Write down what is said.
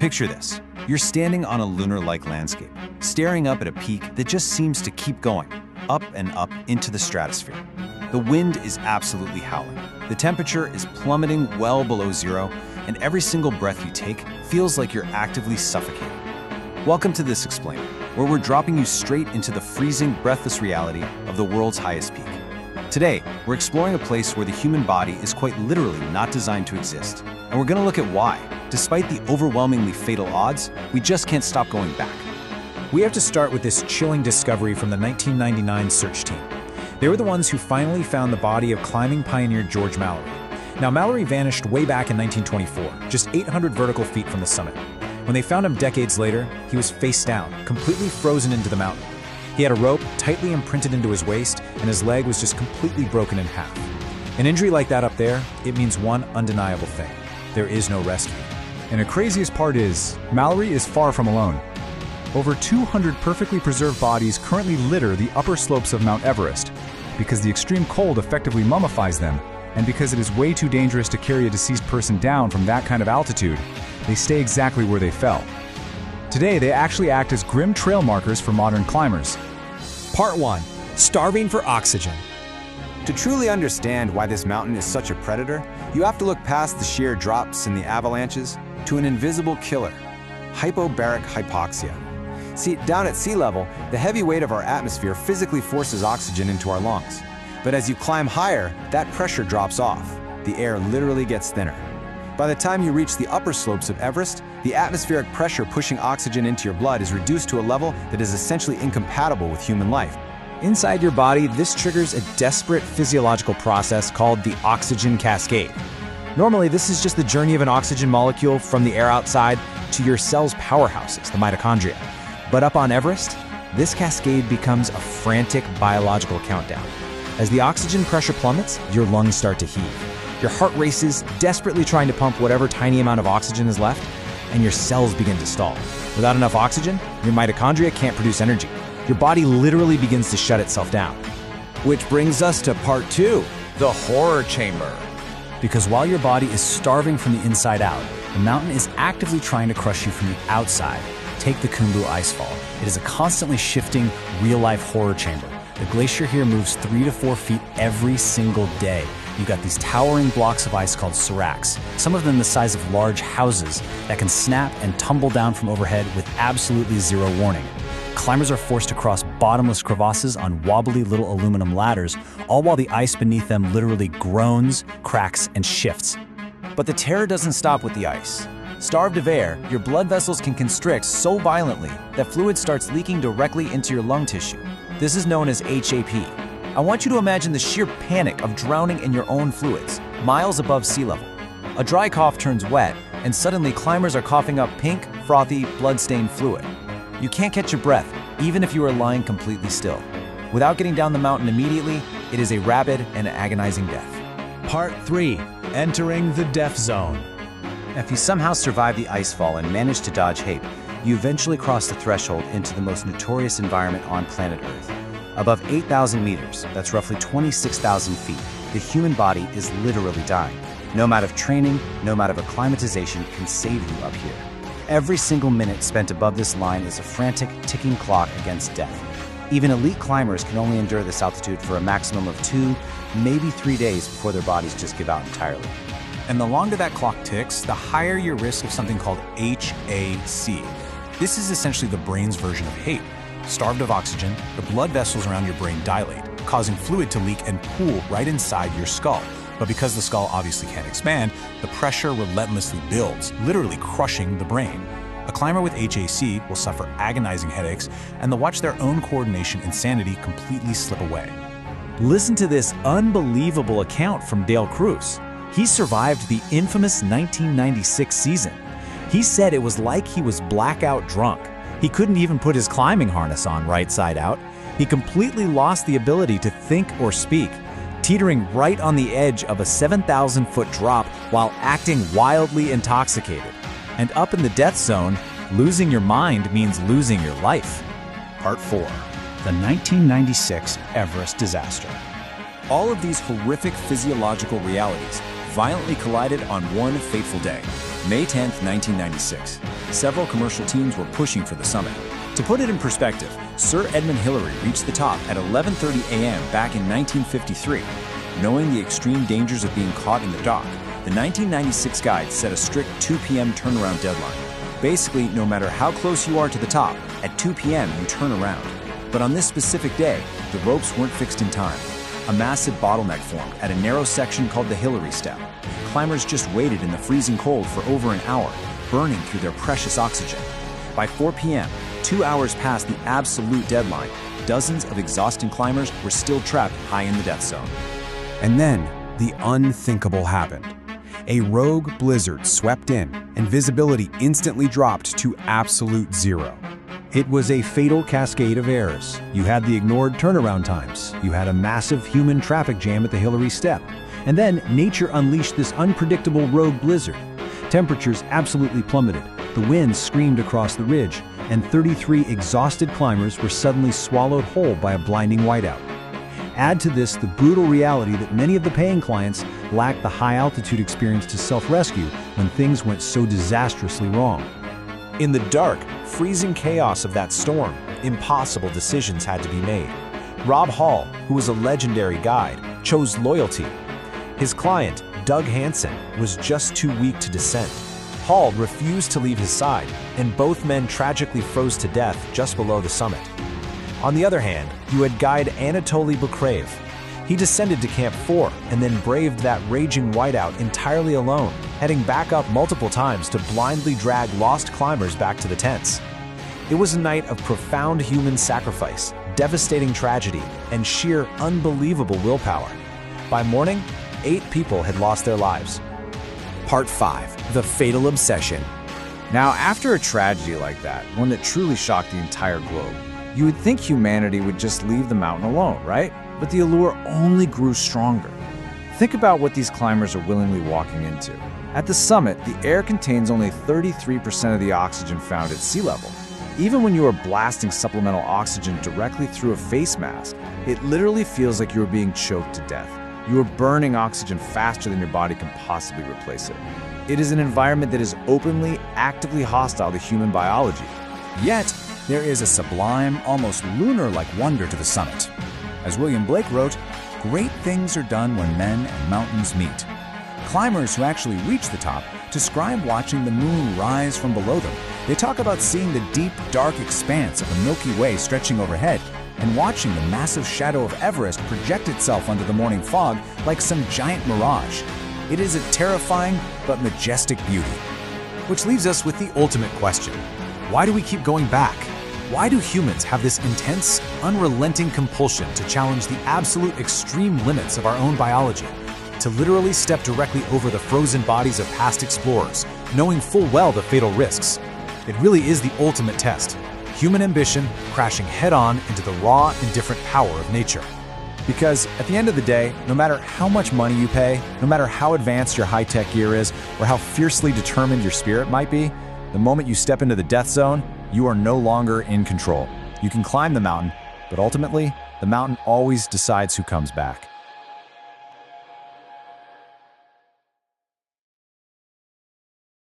Picture this. You're standing on a lunar-like landscape, staring up at a peak that just seems to keep going, up and up into the stratosphere. The wind is absolutely howling. The temperature is plummeting well below zero, and every single breath you take feels like you're actively suffocating. Welcome to this explainer, where we're dropping you straight into the freezing, breathless reality of the world's highest peak. Today, we're exploring a place where the human body is quite literally not designed to exist, and we're going to look at why, despite the overwhelmingly fatal odds, we just can't stop going back. We have to start with this chilling discovery from the 1999 search team. They were the ones who finally found the body of climbing pioneer George Mallory. Now, Mallory vanished way back in 1924, just 800 vertical feet from the summit. When they found him decades later, he was face down, completely frozen into the mountain. He had a rope tightly imprinted into his waist, and his leg was just completely broken in half. An injury like that up there, it means one undeniable thing: there is no rescue. And the craziest part is, Mallory is far from alone. Over 200 perfectly preserved bodies currently litter the upper slopes of Mount Everest because the extreme cold effectively mummifies them, and because it is way too dangerous to carry a deceased person down from that kind of altitude, they stay exactly where they fell. Today, they actually act as grim trail markers for modern climbers. Part 1. Starving for oxygen. To truly understand why this mountain is such a predator, you have to look past the sheer drops and the avalanches to an invisible killer: hypobaric hypoxia. See, down at sea level, the heavy weight of our atmosphere physically forces oxygen into our lungs. But as you climb higher, that pressure drops off. The air literally gets thinner. By the time you reach the upper slopes of Everest, the atmospheric pressure pushing oxygen into your blood is reduced to a level that is essentially incompatible with human life. Inside your body, this triggers a desperate physiological process called the oxygen cascade. Normally, this is just the journey of an oxygen molecule from the air outside to your cell's powerhouses, the mitochondria. But up on Everest, this cascade becomes a frantic biological countdown. As the oxygen pressure plummets, your lungs start to heave. Your heart races, desperately trying to pump whatever tiny amount of oxygen is left, and your cells begin to stall. Without enough oxygen, your mitochondria can't produce energy. Your body literally begins to shut itself down. Which brings us to part 2, the horror chamber. Because while your body is starving from the inside out, the mountain is actively trying to crush you from the outside. Take the Khumbu Icefall. It is a constantly shifting, real-life horror chamber. The glacier here moves 3 to 4 feet every single day. You've got these towering blocks of ice called seracs, some of them the size of large houses that can snap and tumble down from overhead with absolutely zero warning. Climbers are forced to cross bottomless crevasses on wobbly little aluminum ladders, all while the ice beneath them literally groans, cracks, and shifts. But the terror doesn't stop with the ice. Starved of air, your blood vessels can constrict so violently that fluid starts leaking directly into your lung tissue. This is known as HAP. I want you to imagine the sheer panic of drowning in your own fluids, miles above sea level. A dry cough turns wet, and suddenly climbers are coughing up pink, frothy, blood-stained fluid. You can't catch your breath, even if you are lying completely still. Without getting down the mountain immediately, it is a rapid and agonizing death. Part 3. Entering the death zone. If you somehow survive the icefall and manage to dodge HAP, you eventually cross the threshold into the most notorious environment on planet Earth. Above 8,000 meters, that's roughly 26,000 feet, the human body is literally dying. No amount of training, no amount of acclimatization can save you up here. Every single minute spent above this line is a frantic, ticking clock against death. Even elite climbers can only endure this altitude for a maximum of 2, maybe 3 days before their bodies just give out entirely. And the longer that clock ticks, the higher your risk of something called HAC. This is essentially the brain's version of HAP. Starved of oxygen, the blood vessels around your brain dilate, causing fluid to leak and pool right inside your skull. But because the skull obviously can't expand, the pressure relentlessly builds, literally crushing the brain. A climber with HAC will suffer agonizing headaches, and they'll watch their own coordination and sanity completely slip away. Listen to this unbelievable account from Dale Cruz. He survived the infamous 1996 season. He said it was like he was blackout drunk. He couldn't even put his climbing harness on right side out. He completely lost the ability to think or speak, teetering right on the edge of a 7,000-foot drop while acting wildly intoxicated. And up in the death zone, losing your mind means losing your life. Part 4. The 1996 Everest disaster. All of these horrific physiological realities violently collided on one fateful day, May 10, 1996. Several commercial teams were pushing for the summit. To put it in perspective, Sir Edmund Hillary reached the top at 11:30 a.m. back in 1953. Knowing the extreme dangers of being caught in the dark, the 1996 guide set a strict 2 p.m. turnaround deadline. Basically, no matter how close you are to the top, at 2 p.m. you turn around. But on this specific day, the ropes weren't fixed in time. A massive bottleneck formed at a narrow section called the Hillary Step. Climbers just waited in the freezing cold for over an hour, burning through their precious oxygen. By 4 p.m., 2 hours past the absolute deadline, dozens of exhausted climbers were still trapped high in the death zone. And then, the unthinkable happened. A rogue blizzard swept in, and visibility instantly dropped to absolute zero. It was a fatal cascade of errors. You had the ignored turnaround times. You had a massive human traffic jam at the Hillary Step. And then nature unleashed this unpredictable rogue blizzard. Temperatures absolutely plummeted. The wind screamed across the ridge, and 33 exhausted climbers were suddenly swallowed whole by a blinding whiteout. Add to this the brutal reality that many of the paying clients lacked the high-altitude experience to self-rescue when things went so disastrously wrong. In the dark, freezing chaos of that storm, impossible decisions had to be made. Rob Hall, who was a legendary guide, chose loyalty. His client, Doug Hansen, was just too weak to descend. Hall refused to leave his side, and both men tragically froze to death just below the summit. On the other hand, you had guide Anatoly Bukrev. He descended to Camp 4 and then braved that raging whiteout entirely alone, heading back up multiple times to blindly drag lost climbers back to the tents. It was a night of profound human sacrifice, devastating tragedy, and sheer unbelievable willpower. By morning, 8 people had lost their lives. Part 5. The Fatal Obsession. Now, after a tragedy like that, one that truly shocked the entire globe, you would think humanity would just leave the mountain alone, right? But the allure only grew stronger. Think about what these climbers are willingly walking into. At the summit, the air contains only 33% of the oxygen found at sea level. Even when you are blasting supplemental oxygen directly through a face mask, it literally feels like you are being choked to death. You are burning oxygen faster than your body can possibly replace it. It is an environment that is openly, actively hostile to human biology. Yet, there is a sublime, almost lunar-like wonder to the summit. As William Blake wrote, "Great things are done when men and mountains meet." Climbers who actually reach the top describe watching the moon rise from below them. They talk about seeing the deep, dark expanse of the Milky Way stretching overhead and watching the massive shadow of Everest project itself under the morning fog like some giant mirage. It is a terrifying but majestic beauty. Which leaves us with the ultimate question. Why do we keep going back? Why do humans have this intense, unrelenting compulsion to challenge the absolute extreme limits of our own biology? To literally step directly over the frozen bodies of past explorers, knowing full well the fatal risks? It really is the ultimate test. Human ambition crashing head-on into the raw, indifferent power of nature. Because at the end of the day, no matter how much money you pay, no matter how advanced your high-tech gear is, or how fiercely determined your spirit might be, the moment you step into the death zone, you are no longer in control. You can climb the mountain, but ultimately, the mountain always decides who comes back.